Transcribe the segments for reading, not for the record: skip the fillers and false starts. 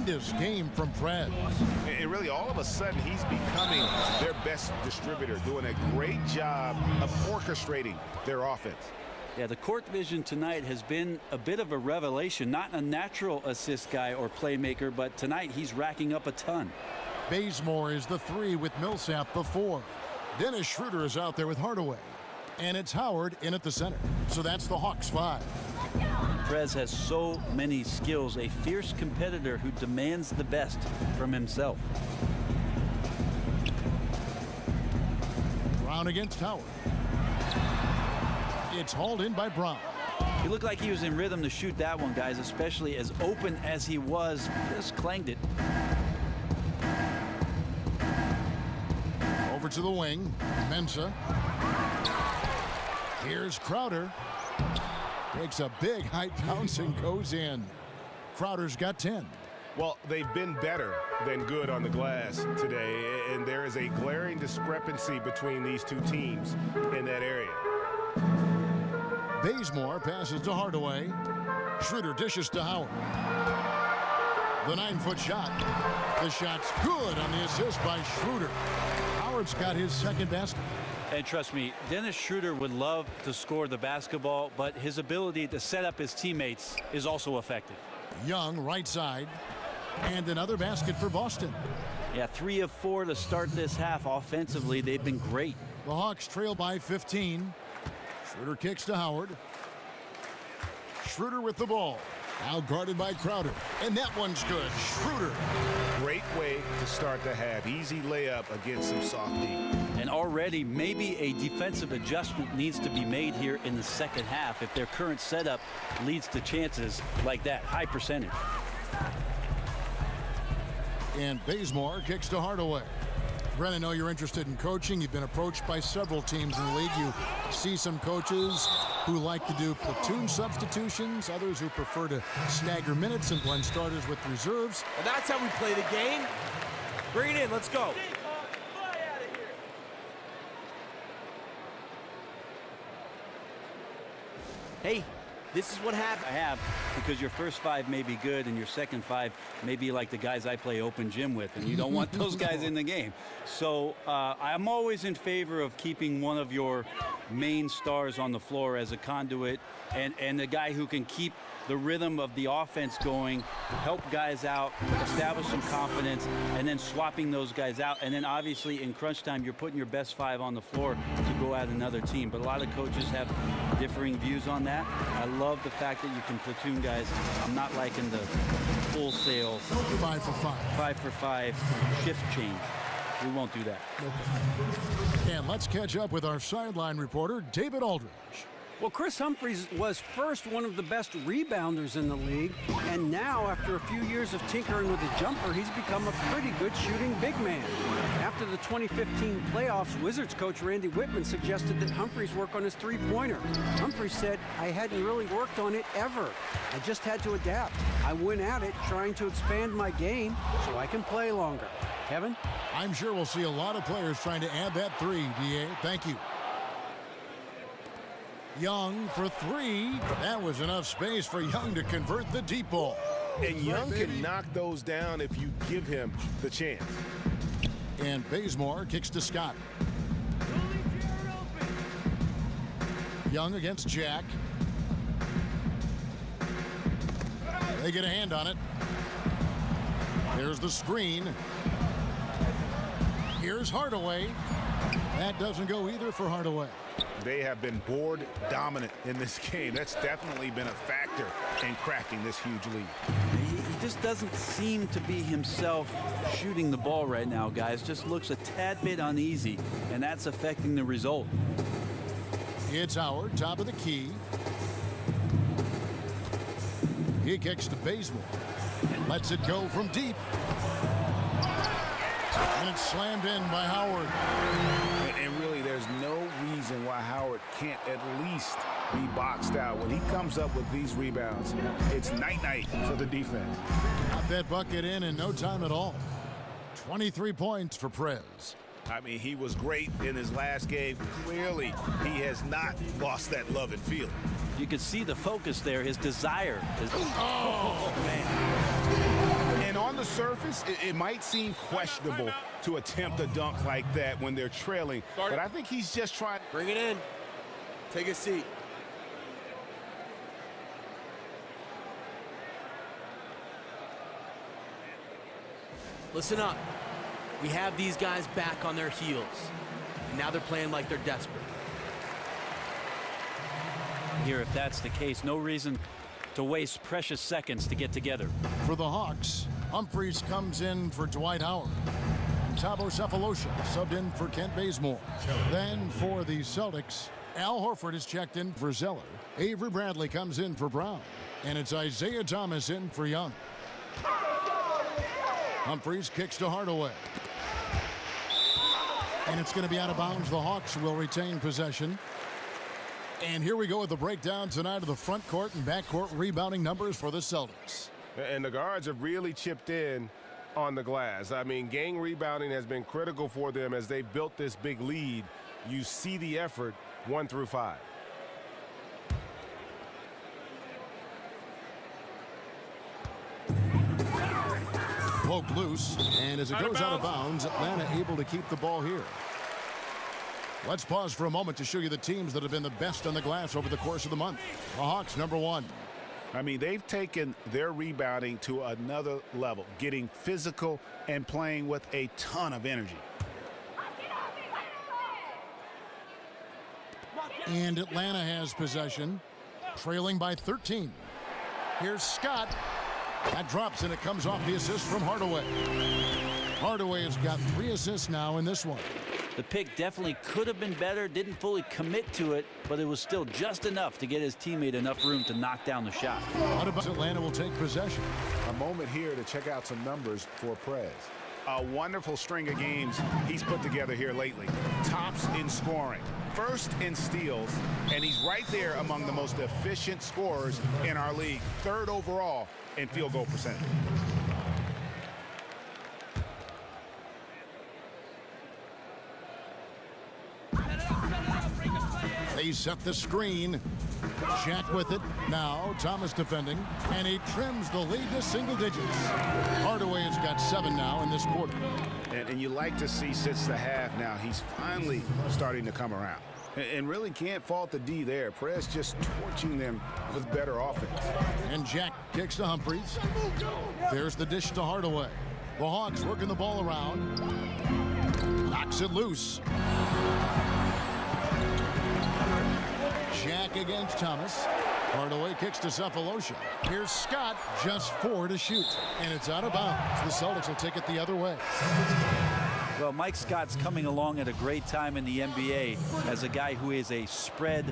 tremendous game from Prez. And really, all of a sudden, he's becoming their best distributor, doing a great job of orchestrating their offense. Yeah, the court vision tonight has been a bit of a revelation. Not a natural assist guy or playmaker, but tonight he's racking up a ton. Bazemore is the 3 with Millsap the 4. Dennis Schroeder is out there with Hardaway. And it's Howard in at the center. So that's the Hawks 5. Prez has so many skills, a fierce competitor who demands the best from himself. Brown against Howard. It's hauled in by Brown. He looked like he was in rhythm to shoot that one, guys, especially as open as he was. Just clanged it. Over to the wing. Mensah. Here's Crowder. Takes a big height bounce and goes in. Crowder's got 10. Well, they've been better than good on the glass today, and there is a glaring discrepancy between these two teams in that area. Bazemore passes to Hardaway. Schroeder dishes to Howard. The 9-foot shot. The shot's good on the assist by Schroeder. Howard's got his second basket. And trust me, Dennis Schroeder would love to score the basketball, but his ability to set up his teammates is also effective. Young, right side. And another basket for Boston. Yeah, 3 of 4 to start this half. Offensively, they've been great. The Hawks trail by 15. Schroeder kicks to Howard. Schroeder with the ball. Now guarded by Crowder. And that one's good. Schroeder. Great way to start the half. Easy layup against some soft D. And already maybe a defensive adjustment needs to be made here in the second half if their current setup leads to chances like that. High percentage. And Bazemore kicks to Hardaway. Brent, I know you're interested in coaching. You've been approached by several teams in the league. You see some coaches who like to do platoon substitutions, others who prefer to stagger minutes and blend starters with reserves. And that's how we play the game. Bring it in. Let's go. Hey, this is what happened. I have, because your first 5 may be good and your second 5 may be like the guys I play open gym with, and you don't want those guys in the game. So I'm always in favor of keeping one of your main stars on the floor as a conduit and the guy who can keep the rhythm of the offense going, help guys out, establish some confidence, and then swapping those guys out. And then obviously in crunch time, you're putting your best 5 on the floor to go at another team. But a lot of coaches have differing views on that. I love the fact that you can platoon guys. I'm not liking the wholesale 5 for 5. 5 for 5 shift change. We won't do that. Okay. And let's catch up with our sideline reporter, David Aldridge. Well, Chris Humphries was first one of the best rebounders in the league, and now, after a few years of tinkering with his jumper, he's become a pretty good shooting big man. After the 2015 playoffs, Wizards coach Randy Whitman suggested that Humphries work on his three-pointer. Humphries said, "I hadn't really worked on it ever. I just had to adapt. I went at it trying to expand my game so I can play longer." Kevin? I'm sure we'll see a lot of players trying to add that 3, DA. Thank you. Young for 3. That was enough space for Young to convert the deep ball. And Young can knock those down if you give him the chance. And Bazemore kicks to Scott. Young against Jack. They get a hand on it. There's the screen. Here's Hardaway. That doesn't go either for Hardaway. They have been board dominant in this game. That's definitely been a factor in crafting this huge lead. He just doesn't seem to be himself shooting the ball right now, guys. Just looks a tad bit uneasy, and that's affecting the result. It's Howard, top of the key. He kicks to Bazemore. Lets it go from deep. And it's slammed in by Howard. And really, there's no reason why Howard can't at least be boxed out. When he comes up with these rebounds, it's night-night for the defense. Got that bucket in no time at all. 23 points for Prez. I mean, he was great in his last game. Clearly, he has not lost that love and feeling. You can see the focus there, his desire. Oh, man. And on the surface, it might seem questionable to attempt a dunk like that when they're trailing, but I think he's just trying. Bring it in. Take a seat. Listen up. We have these guys back on their heels. And now they're playing like they're desperate. Here, if that's the case, no reason to waste precious seconds to get together. For the Hawks, Humphries comes in for Dwight Howard. Thabo Sefolosha subbed in for Kent Bazemore. Then for the Celtics, Al Horford is checked in for Zeller. Avery Bradley comes in for Brown. And it's Isaiah Thomas in for Young. Humphries kicks to Hardaway. And it's going to be out of bounds. The Hawks will retain possession. And here we go with the breakdown tonight of the front court and back court rebounding numbers for the Celtics. And the guards have really chipped in on the glass. I mean, gang rebounding has been critical for them as they built this big lead. You see the effort 1 through 5. Poked loose, and as it goes out of bounds, Atlanta able to keep the ball here. Let's pause for a moment to show you the teams that have been the best on the glass over the course of the month. The Hawks, number 1. I mean, they've taken their rebounding to another level, getting physical and playing with a ton of energy. And Atlanta has possession, trailing by 13. Here's Scott. That drops, and it comes off the assist from Hardaway. Hardaway has got 3 assists now in this one. The pick definitely could have been better, didn't fully commit to it, but it was still just enough to get his teammate enough room to knock down the shot. What about Atlanta will take possession? A moment here to check out some numbers for Prez. A wonderful string of games he's put together here lately. Tops in scoring, first in steals, and he's right there among the most efficient scorers in our league. 3rd overall in field goal percentage. They set the screen. Shaq with it. Now Thomas defending. And he trims the lead to single digits. Hardaway has got 7 now in this quarter. And you like to see since the half now, he's finally starting to come around. And really can't fault the D there. Prez just torching them with better offense. And Jack kicks to Humphries. There's the dish to Hardaway. The Hawks working the ball around. Knocks it loose. Jack against Thomas. Hardaway kicks to Sefolosha. Here's Scott, just 4 to shoot. And it's out of bounds. The Celtics will take it the other way. Well, Mike Scott's coming along at a great time in the NBA as a guy who is a spread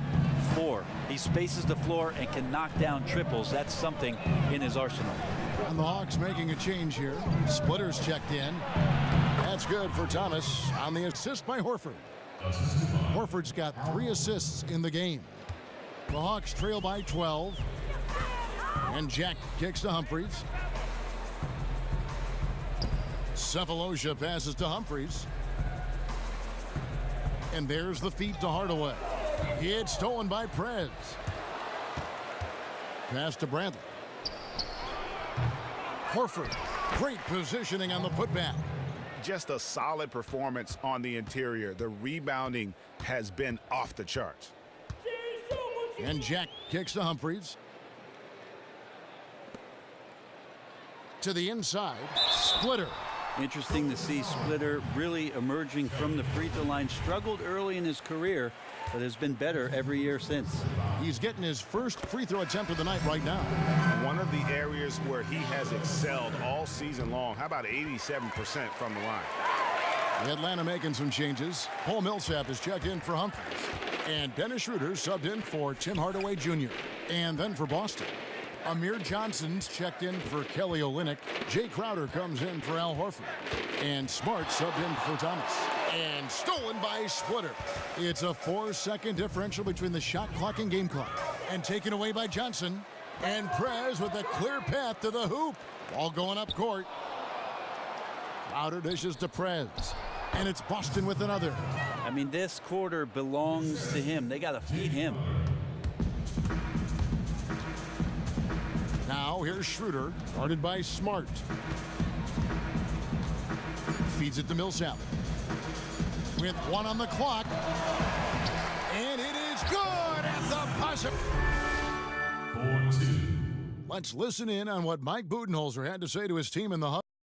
4. He spaces the floor and can knock down triples. That's something in his arsenal. And the Hawks making a change here. Splitters checked in. That's good for Thomas on the assist by Horford. Horford's got 3 assists in the game. The Hawks trail by 12. And Jack kicks to Humphries. Sefolosha passes to Humphries. And there's the feed to Hardaway. It's stolen by Prez. Pass to Bradley. Horford. Great positioning on the putback. Just a solid performance on the interior. The rebounding has been off the charts. And Jack kicks to Humphries. To the inside. Splitter. Interesting to see Splitter really emerging from the free throw line. Struggled early in his career, but has been better every year since. He's getting his first free throw attempt of the night right now. One of the areas where he has excelled all season long. How about 87% from the line? Atlanta making some changes. Paul Millsap is checked in for Humphries. And Dennis Schroeder subbed in for Tim Hardaway Jr. And then for Boston, Amir Johnson's checked in for Kelly Olynyk. Jay Crowder comes in for Al Horford. And Smart subbed in for Thomas. And stolen by Splitter. It's a 4-second differential between the shot clock and game clock. And taken away by Johnson. And Prez with a clear path to the hoop. Ball going up court. Crowder dishes to Prez. And it's Boston with another. I mean, this quarter belongs to him. They got to feed him. Now here's Schroeder, guarded by Smart. Feeds it to Millsap. With 1 on the clock. And it is good at the buzzer. 4-2. Let's listen in on what Mike Budenholzer had to say to his team in the huddle.